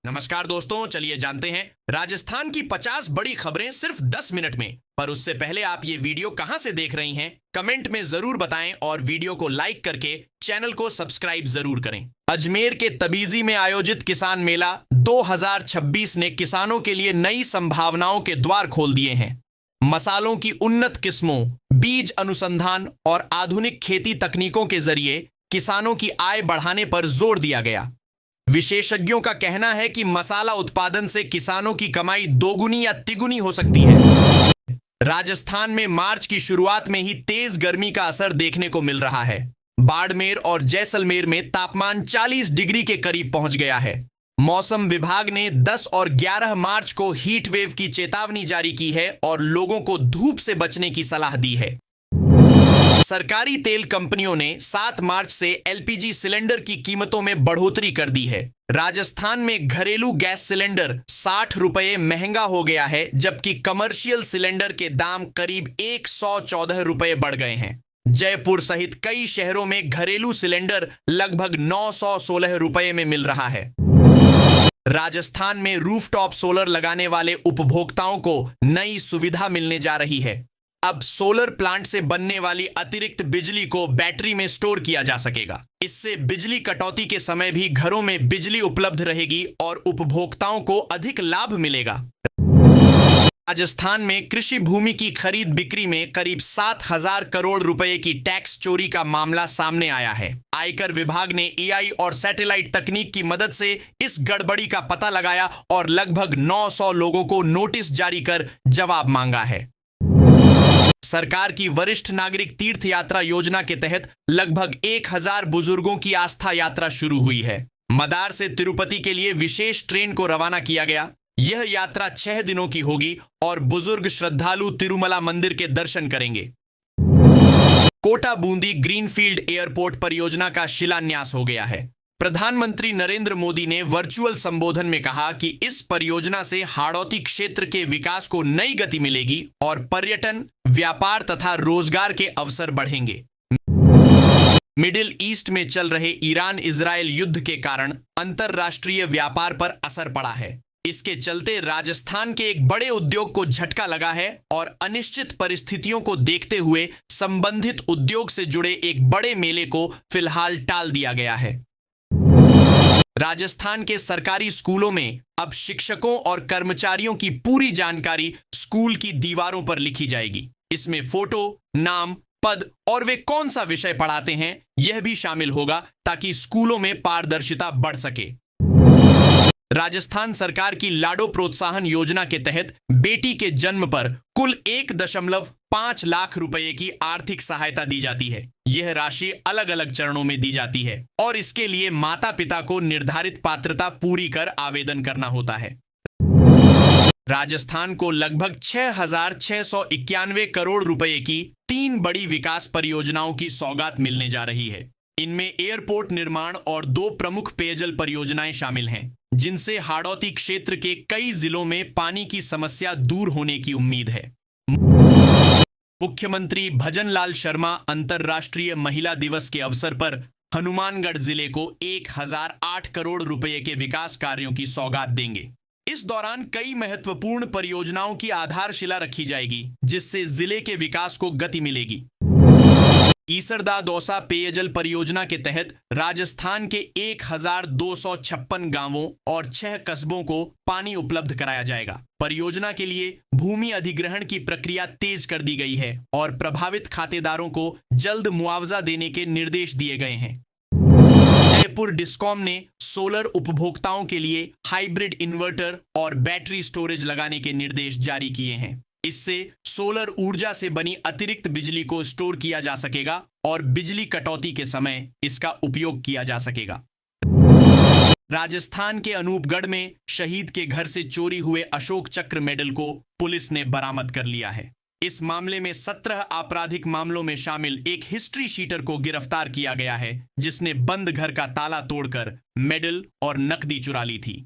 नमस्कार दोस्तों, चलिए जानते हैं राजस्थान की 50 बड़ी खबरें सिर्फ 10 मिनट में। पर उससे पहले आप ये वीडियो कहां से देख रही हैं, कमेंट में जरूर बताएं और वीडियो को लाइक करके चैनल को सब्सक्राइब जरूर करें। अजमेर के तबीजी में आयोजित किसान मेला 2026 ने किसानों के लिए नई संभावनाओं के द्वार खोल दिए हैं। मसालों की उन्नत किस्मों, बीज अनुसंधान और आधुनिक खेती तकनीकों के जरिए किसानों की आय बढ़ाने पर जोर दिया गया। विशेषज्ञों का कहना है कि मसाला उत्पादन से किसानों की कमाई दोगुनी या तिगुनी हो सकती है। राजस्थान में मार्च की शुरुआत में ही तेज गर्मी का असर देखने को मिल रहा है। बाड़मेर और जैसलमेर में तापमान 40 डिग्री के करीब पहुंच गया है। मौसम विभाग ने 10 और 11 मार्च को हीट वेव की चेतावनी जारी की है और लोगों को धूप से बचने की सलाह दी है। सरकारी तेल कंपनियों ने 7 मार्च से एलपीजी सिलेंडर की कीमतों में बढ़ोतरी कर दी है। राजस्थान में घरेलू गैस सिलेंडर 60 रुपये महंगा हो गया है, जबकि कमर्शियल सिलेंडर के दाम करीब 114 रुपये बढ़ गए हैं। जयपुर सहित कई शहरों में घरेलू सिलेंडर लगभग 916 रुपये में मिल रहा है। राजस्थान में रूफटॉप सोलर लगाने वाले उपभोक्ताओं को नई सुविधा मिलने जा रही है। अब सोलर प्लांट से बनने वाली अतिरिक्त बिजली को बैटरी में स्टोर किया जा सकेगा। इससे बिजली कटौती के समय भी घरों में बिजली उपलब्ध रहेगी और उपभोक्ताओं को अधिक लाभ मिलेगा। राजस्थान में कृषि भूमि की खरीद बिक्री में करीब 7,000 करोड़ रुपए की टैक्स चोरी का मामला सामने आया है। आयकर विभाग ने एआई और सैटेलाइट तकनीक की मदद से इस गड़बड़ी का पता लगाया और लगभग 900 लोगों को नोटिस जारी कर जवाब मांगा है। सरकार की वरिष्ठ नागरिक तीर्थ यात्रा योजना के तहत लगभग 1000 बुजुर्गों की आस्था यात्रा शुरू हुई है। मदार से तिरुपति के लिए विशेष ट्रेन को रवाना किया गया। यह यात्रा 6 दिनों की होगी और बुजुर्ग श्रद्धालु तिरुमला मंदिर के दर्शन करेंगे। कोटा बूंदी ग्रीनफील्ड एयरपोर्ट परियोजना का शिलान्यास हो गया है। प्रधानमंत्री नरेंद्र मोदी ने वर्चुअल संबोधन में कहा कि इस परियोजना से हाड़ौती क्षेत्र के विकास को नई गति मिलेगी और पर्यटन, व्यापार तथा रोजगार के अवसर बढ़ेंगे। मिडिल ईस्ट में चल रहे ईरान इजरायल युद्ध के कारण अंतरराष्ट्रीय व्यापार पर असर पड़ा है। इसके चलते राजस्थान के एक बड़े उद्योग को झटका लगा है और अनिश्चित परिस्थितियों को देखते हुए संबंधित उद्योग से जुड़े एक बड़े मेले को फिलहाल टाल दिया गया है। राजस्थान के सरकारी स्कूलों में अब शिक्षकों और कर्मचारियों की पूरी जानकारी स्कूल की दीवारों पर लिखी जाएगी। इसमें फोटो, नाम, पद और वे कौन सा विषय पढ़ाते हैं यह भी शामिल होगा ताकि स्कूलों में पारदर्शिता बढ़ सके। राजस्थान सरकार की लाडो प्रोत्साहन योजना के तहत बेटी के जन्म पर कुल 1.5 लाख रुपए की आर्थिक सहायता दी जाती है। यह राशि अलग अलग चरणों में 91 जाती है और इसके लिए माता पिता को निर्धारित पात्रता पूरी कर आवेदन करना होता है। राजस्थान को लगभग 6,691 करोड़ रुपए की 3 बड़ी विकास परियोजनाओं की सौगात मिलने जा रही है। इनमें एयरपोर्ट निर्माण और 2 प्रमुख पेयजल परियोजनाएं शामिल हैं, जिनसे हाड़ौती क्षेत्र के कई जिलों में पानी की समस्या दूर होने की उम्मीद है। मुख्यमंत्री भजनलाल शर्मा अंतर्राष्ट्रीय महिला दिवस के अवसर पर हनुमानगढ़ जिले को 1008 करोड़ रुपए के विकास कार्यों की सौगात देंगे। इस दौरान कई महत्वपूर्ण परियोजनाओं की आधारशिला रखी जाएगी, जिससे जिले के विकास को गति मिलेगी। ईसरदा दौसा पेयजल परियोजना के तहत राजस्थान के 1256 गांवों और 6 कस्बों को पानी उपलब्ध कराया जाएगा। परियोजना के लिए भूमि अधिग्रहण की प्रक्रिया तेज कर दी गई है और प्रभावित खातेदारों को जल्द मुआवजा देने के निर्देश दिए गए हैं। जयपुर डिस्कॉम ने सोलर उपभोक्ताओं के लिए हाइब्रिड इन्वर्टर और बैटरी स्टोरेज लगाने के निर्देश जारी किए हैं। इससे सोलर ऊर्जा से बनी अतिरिक्त बिजली को स्टोर किया जा सकेगा और बिजली कटौती के समय इसका उपयोग किया जा सकेगा। राजस्थान के अनूपगढ़ में शहीद के घर से चोरी हुए अशोक चक्र मेडल को पुलिस ने बरामद कर लिया है। इस मामले में 17 आपराधिक मामलों में शामिल एक हिस्ट्री शीटर को गिरफ्तार किया गया है, जिसने बंद घर का ताला तोड़कर मेडल और नकदी चुरा ली थी।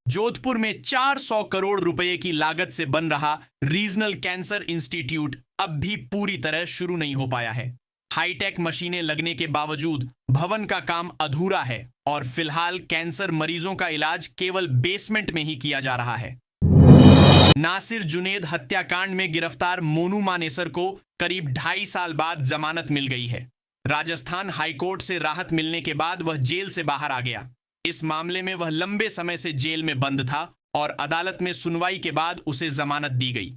जोधपुर में 400 करोड़ रुपए की लागत से बन रहा रीजनल कैंसर इंस्टीट्यूट अब भी पूरी तरह शुरू नहीं हो पाया है। हाईटेक मशीनें लगने के बावजूद भवन का काम अधूरा है और फिलहाल कैंसर मरीजों का इलाज केवल बेसमेंट में ही किया जा रहा है। नासिर जुनेद हत्याकांड में गिरफ्तार मोनू मानेसर को करीब 2.5 साल बाद जमानत मिल गई है। राजस्थान हाईकोर्ट से राहत मिलने के बाद वह जेल से बाहर आ गया। इस मामले में वह लंबे समय से जेल में बंद था और अदालत में सुनवाई के बाद उसे जमानत दी गई।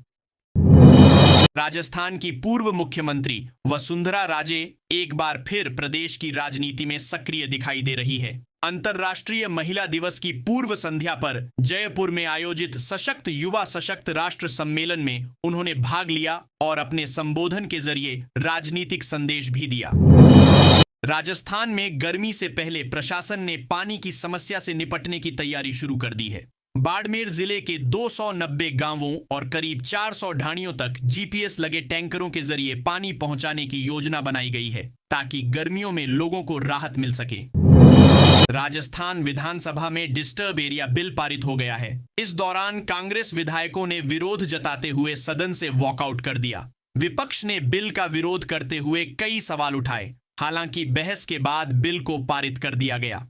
राजस्थान की पूर्व मुख्यमंत्री वसुंधरा राजे एक बार फिर प्रदेश की राजनीति में सक्रिय दिखाई दे रही है। अंतर्राष्ट्रीय महिला दिवस की पूर्व संध्या पर जयपुर में आयोजित सशक्त युवा सशक्त राष्ट्र सम्मेलन में उन्होंने भाग लिया और अपने संबोधन के जरिए राजनीतिक संदेश भी दिया। राजस्थान में गर्मी से पहले प्रशासन ने पानी की समस्या से निपटने की तैयारी शुरू कर दी है। बाड़मेर जिले के 290 गांवों और करीब 400 ढाणियों तक जीपीएस लगे टैंकरों के जरिए पानी पहुंचाने की योजना बनाई गई है ताकि गर्मियों में लोगों को राहत मिल सके। राजस्थान विधानसभा में डिस्टर्ब एरिया बिल पारित हो गया है। इस दौरान कांग्रेस विधायकों ने विरोध जताते हुए सदन से वॉकआउट कर दिया। विपक्ष ने बिल का विरोध करते हुए कई सवाल उठाए। हालांकि बहस के बाद बिल को पारित कर दिया गया।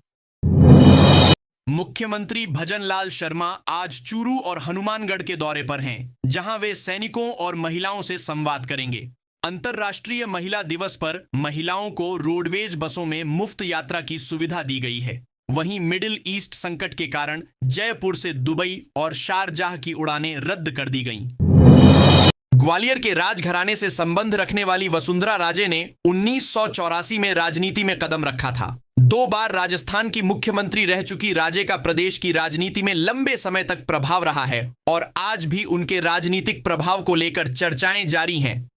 मुख्यमंत्री भजनलाल शर्मा आज चूरू और हनुमानगढ़ के दौरे पर हैं, जहां वे सैनिकों और महिलाओं से संवाद करेंगे। अंतर्राष्ट्रीय महिला दिवस पर महिलाओं को रोडवेज बसों में मुफ्त यात्रा की सुविधा दी गई है। वहीं मिडिल ईस्ट संकट के कारण जयपुर से दुबई और शारजाह की उड़ानें रद्द कर दी गईं। ग्वालियर के राजघराने से संबंध रखने वाली वसुंधरा राजे ने 1984 में राजनीति में कदम रखा था। 2 बार राजस्थान की मुख्यमंत्री रह चुकी राजे का प्रदेश की राजनीति में लंबे समय तक प्रभाव रहा है और आज भी उनके राजनीतिक प्रभाव को लेकर चर्चाएं जारी हैं।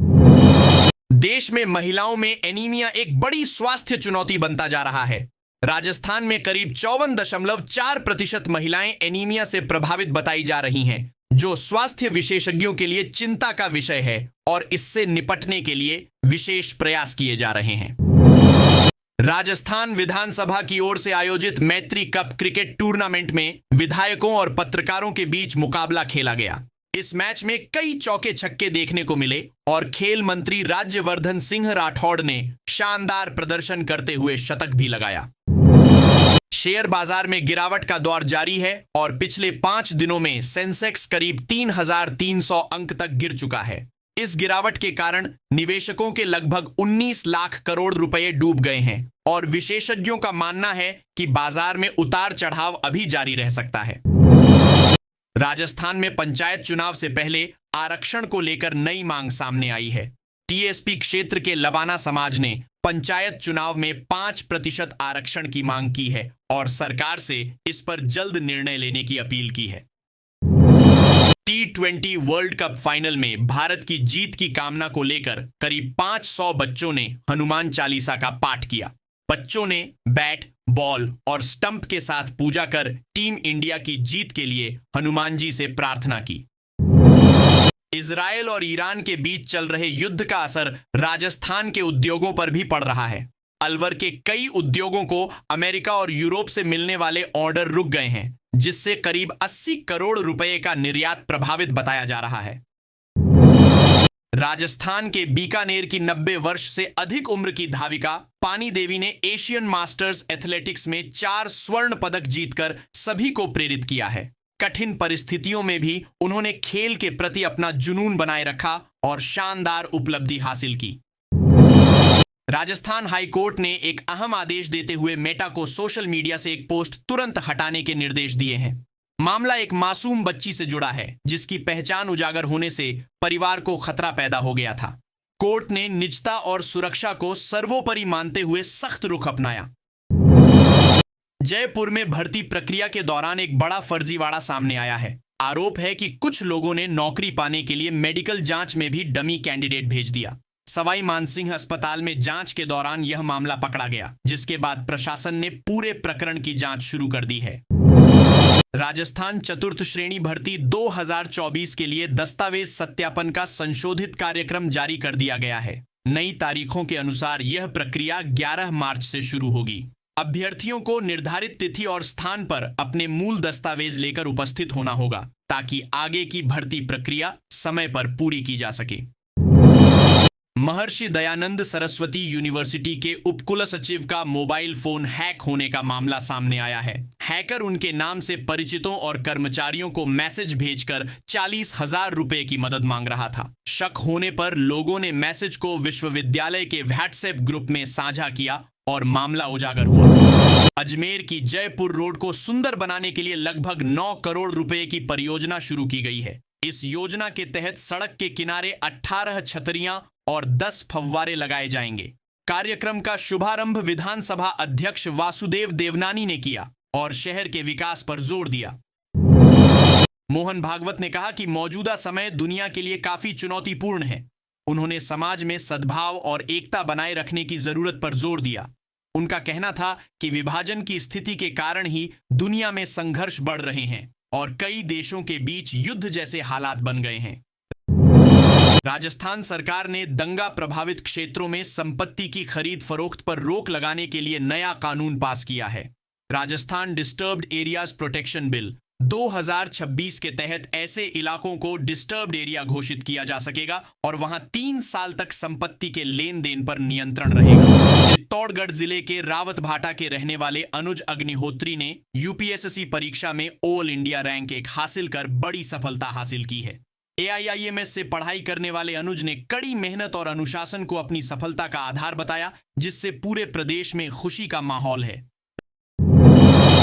देश में महिलाओं में एनीमिया एक बड़ी स्वास्थ्य चुनौती बनता जा रहा है। राजस्थान में करीब 54.4% महिलाएं एनीमिया से प्रभावित बताई जा रही हैं, जो स्वास्थ्य विशेषज्ञों के लिए चिंता का विषय है और इससे निपटने के लिए विशेष प्रयास किए जा रहे हैं। राजस्थान विधानसभा की ओर से आयोजित मैत्री कप क्रिकेट टूर्नामेंट में विधायकों और पत्रकारों के बीच मुकाबला खेला गया। इस मैच में कई चौके छक्के देखने को मिले और खेल मंत्री राज्यवर्धन सिंह राठौड़ ने शानदार प्रदर्शन करते हुए शतक भी लगाया। शेयर बाजार में गिरावट का दौर जारी है और पिछले 5 दिनों में सेंसेक्स करीब 3,300 अंक तक गिर चुका है। इस गिरावट के कारण निवेशकों के लगभग 19 लाख करोड़ रुपए डूब गए हैं और विशेषज्ञों का मानना है कि बाजार में उतार चढ़ाव अभी जारी रह सकता है। राजस्थान में पंचायत चुनाव से पहले आरक्षण को लेकर नई मांग सामने आई है। टीएसपी क्षेत्र के लबाना समाज ने पंचायत चुनाव में 5% आरक्षण की मांग की है और सरकार से इस पर जल्द निर्णय लेने की अपील की है। T20 वर्ल्ड कप फाइनल में भारत की जीत की कामना को लेकर करीब 500 बच्चों ने हनुमान चालीसा का पाठ किया। बच्चों ने बैट, बॉल और स्टंप के साथ पूजा कर टीम इंडिया की जीत के लिए हनुमान जी से प्रार्थना की। इजरायल और ईरान के बीच चल रहे युद्ध का असर राजस्थान के उद्योगों पर भी पड़ रहा है। अलवर के कई उद्योगों को अमेरिका और यूरोप से मिलने वाले ऑर्डर रुक गए हैं, जिससे करीब 80 करोड़ रुपए का निर्यात प्रभावित बताया जा रहा है। राजस्थान के बीकानेर की 90 वर्ष से अधिक उम्र की धाविका पानी देवी ने एशियन मास्टर्स एथलेटिक्स में 4 स्वर्ण पदक जीतकर सभी को प्रेरित किया है। कठिन परिस्थितियों में भी उन्होंने खेल के प्रति अपना जुनून बनाए रखा और शानदार उपलब्धि हासिल की। राजस्थान हाई कोर्ट ने एक अहम आदेश देते हुए मेटा को सोशल मीडिया से एक पोस्ट तुरंत हटाने के निर्देश दिए हैं। मामला एक मासूम बच्ची से जुड़ा है, जिसकी पहचान उजागर होने से परिवार को खतरा पैदा हो गया था। कोर्ट ने निजता और सुरक्षा को सर्वोपरि मानते हुए सख्त रुख अपनाया। जयपुर में भर्ती प्रक्रिया के दौरान एक बड़ा फर्जीवाड़ा सामने आया है। आरोप है कि कुछ लोगों ने नौकरी पाने के लिए मेडिकल जांच में भी डमी कैंडिडेट भेज दिया। सवाई मानसिंह अस्पताल में जांच के दौरान यह मामला पकड़ा गया, जिसके बाद प्रशासन ने पूरे प्रकरण की जांच शुरू कर दी है। राजस्थान चतुर्थ श्रेणी भर्ती 2024 के लिए दस्तावेज सत्यापन का संशोधित कार्यक्रम जारी कर दिया गया है। नई तारीखों के अनुसार यह प्रक्रिया 11 मार्च से शुरू होगी। अभ्यर्थियों को निर्धारित तिथि और स्थान पर अपने मूल दस्तावेज लेकर उपस्थित होना होगा, ताकि आगे की भर्ती प्रक्रिया समय पर पूरी की जा सके। महर्षि दयानंद सरस्वती यूनिवर्सिटी के उपकुल सचिव का मोबाइल फोन हैक होने का मामला सामने आया है। हैकर उनके नाम से परिचितों और कर्मचारियों को मैसेज भेजकर 40,000 रुपए की मदद मांग रहा था। शक होने पर लोगों ने मैसेज को विश्वविद्यालय के व्हाट्सएप ग्रुप में साझा किया और मामला उजागर हुआ। अजमेर की जयपुर रोड को सुंदर बनाने के लिए लगभग 9 करोड़ रुपए की परियोजना शुरू की गई है। इस योजना के तहत सड़क के किनारे 18 छतरियां और 10 फव्वारे लगाए जाएंगे। कार्यक्रम का शुभारंभ विधानसभा अध्यक्ष वासुदेव देवनानी ने किया और शहर के विकास पर जोर दिया। मोहन भागवत ने कहा कि मौजूदा समय दुनिया के लिए काफी चुनौतीपूर्ण है। उन्होंने समाज में सद्भाव और एकता बनाए रखने की जरूरत पर जोर दिया। उनका कहना था कि विभाजन की स्थिति के कारण ही दुनिया में संघर्ष बढ़ रहे हैं और कई देशों के बीच युद्ध जैसे हालात बन गए हैं। राजस्थान सरकार ने दंगा प्रभावित क्षेत्रों में संपत्ति की खरीद फरोख्त पर रोक लगाने के लिए नया कानून पास किया है। Rajasthan disturbed areas protection bill 2026 के तहत ऐसे इलाकों को डिस्टर्ब्ड एरिया घोषित किया जा सकेगा और वहां 3 साल तक संपत्ति के लेन देन पर नियंत्रण रहेगा। चित्तौड़गढ़ जिले के रावतभाटा के रहने वाले अनुज अग्निहोत्री ने यूपीएससी परीक्षा में ऑल इंडिया रैंक 1 हासिल कर बड़ी सफलता हासिल की है। AIIMS से पढ़ाई करने वाले अनुज ने कड़ी मेहनत और अनुशासन को अपनी सफलता का आधार बताया, जिससे पूरे प्रदेश में खुशी का माहौल है।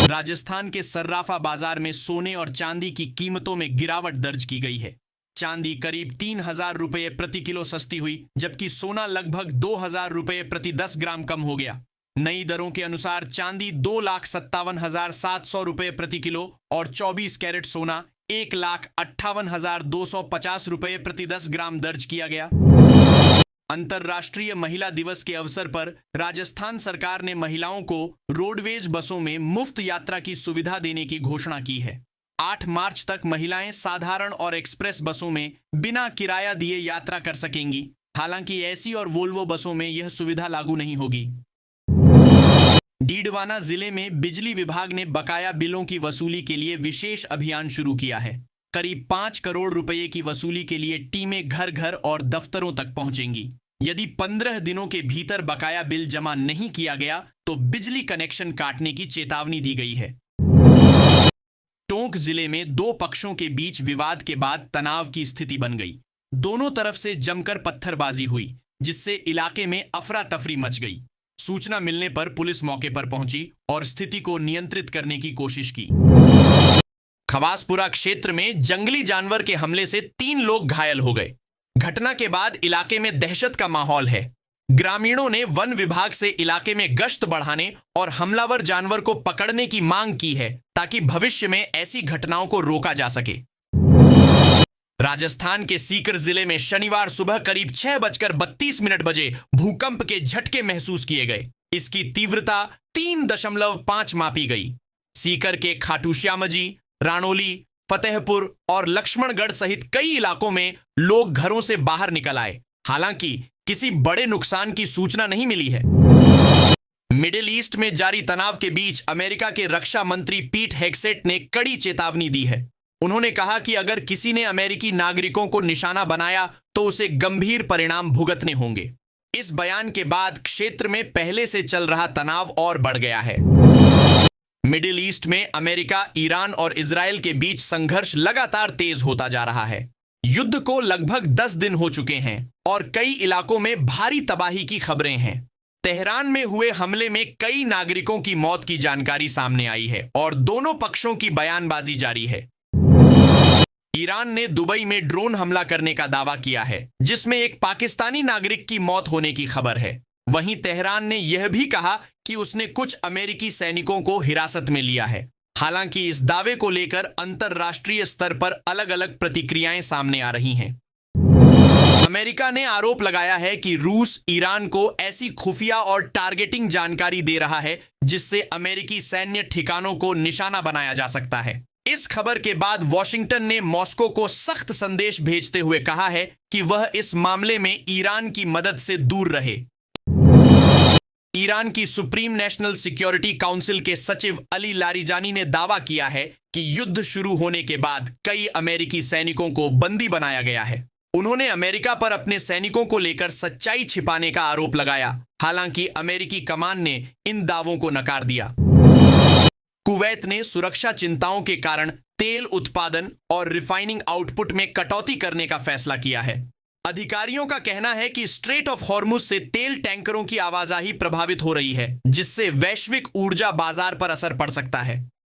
राजस्थान के सर्राफा बाजार में सोने और चांदी की कीमतों में गिरावट दर्ज की गई है। चांदी करीब 3,000 रुपये प्रति किलो सस्ती हुई, जबकि सोना लगभग 2,000 रुपये प्रति 10 ग्राम कम हो गया। नई दरों के अनुसार चांदी 2,57,700 रुपये प्रति किलो और 24 कैरेट सोना 1,58,250 रुपये प्रति 10 ग्राम दर्ज किया गया। अंतर्राष्ट्रीय महिला दिवस के अवसर पर राजस्थान सरकार ने महिलाओं को रोडवेज बसों में मुफ्त यात्रा की सुविधा देने की घोषणा की है। 8 मार्च तक महिलाएं साधारण और एक्सप्रेस बसों में बिना किराया दिए यात्रा कर सकेंगी। हालांकि एसी और वोल्वो बसों में यह सुविधा लागू नहीं होगी। डीडवाना जिले में बिजली विभाग ने बकाया बिलों की वसूली के लिए विशेष अभियान शुरू किया है। करीब 5 करोड़ रुपए की वसूली के लिए टीमें घर घर और दफ्तरों तक पहुंचेंगी। यदि 15 दिनों के भीतर बकाया बिल जमा नहीं किया गया तो बिजली कनेक्शन काटने की चेतावनी दी गई है। टोंक जिले में 2 पक्षों के बीच विवाद के बाद तनाव की स्थिति बन गई। दोनों तरफ से जमकर पत्थरबाजी हुई, जिससे इलाके में अफरा तफरी मच गई। सूचना मिलने पर पुलिस मौके पर पहुंची और स्थिति को नियंत्रित करने की कोशिश की। खवासपुरा क्षेत्र में जंगली जानवर के हमले से 3 लोग घायल हो गए। घटना के बाद इलाके में दहशत का माहौल है। ग्रामीणों ने वन विभाग से इलाके में गश्त बढ़ाने और हमलावर जानवर को पकड़ने की मांग की है, ताकि भविष्य में ऐसी घटनाओं को रोका जा सके। राजस्थान के सीकर जिले में शनिवार सुबह करीब 6:32 बजे भूकंप के झटके महसूस किए गए। इसकी तीव्रता 3.5 मापी गई। सीकर के खाटू श्यामजी, राणोली, फतेहपुर और लक्ष्मणगढ़ सहित कई इलाकों में लोग घरों से बाहर निकल आए। हालांकि किसी बड़े नुकसान की सूचना नहीं मिली है। मिडिल ईस्ट में जारी तनाव के बीच अमेरिका के रक्षा मंत्री पीट हेग्सेट ने कड़ी चेतावनी दी है। उन्होंने कहा कि अगर किसी ने अमेरिकी नागरिकों को निशाना बनाया तो उसे गंभीर परिणाम भुगतने होंगे। इस बयान के बाद क्षेत्र में पहले से चल रहा तनाव और बढ़ गया है। मिडिल ईस्ट में अमेरिका, ईरान और इजराइल के बीच संघर्ष लगातार तेज होता जा रहा है। युद्ध को लगभग 10 दिन हो चुके हैं और कई इलाकों में भारी तबाही की खबरें हैं। तेहरान में हुए हमले में कई नागरिकों की मौत की जानकारी सामने आई है और दोनों पक्षों की बयानबाजी जारी है। ईरान ने दुबई में ड्रोन हमला करने का दावा किया है, जिसमें एक पाकिस्तानी नागरिक की मौत होने की खबर है। वहीं तेहरान ने यह भी कहा कि उसने कुछ अमेरिकी सैनिकों को हिरासत में लिया है। हालांकि इस दावे को लेकर अंतर्राष्ट्रीय स्तर पर अलग अलग प्रतिक्रियाएं सामने आ रही हैं। अमेरिका ने आरोप लगाया है कि रूस ईरान को ऐसी खुफिया और टारगेटिंग जानकारी दे रहा है जिससे अमेरिकी सैन्य ठिकानों को निशाना बनाया जा सकता है। इस खबर के बाद वॉशिंगटन ने मॉस्को को सख्त संदेश भेजते हुए कहा है कि वह इस मामले में ईरान की मदद से दूर रहे। ईरान की सुप्रीम नेशनल सिक्योरिटी काउंसिल के सचिव अली लारिजानी ने दावा किया है कि युद्ध शुरू होने के बाद कई अमेरिकी सैनिकों को बंदी बनाया गया है। उन्होंने अमेरिका पर अपने सैनिकों को लेकर सच्चाई छिपाने का आरोप लगाया। हालांकि अमेरिकी कमान ने इन दावों को नकार दिया। कुवैत ने सुरक्षा चिंताओं के कारण तेल उत्पादन और रिफाइनिंग आउटपुट में कटौती करने का फैसला किया है। अधिकारियों का कहना है कि स्ट्रेट ऑफ हॉर्मुज से तेल टैंकरों की आवाजाही प्रभावित हो रही है, जिससे वैश्विक ऊर्जा बाजार पर असर पड़ सकता है।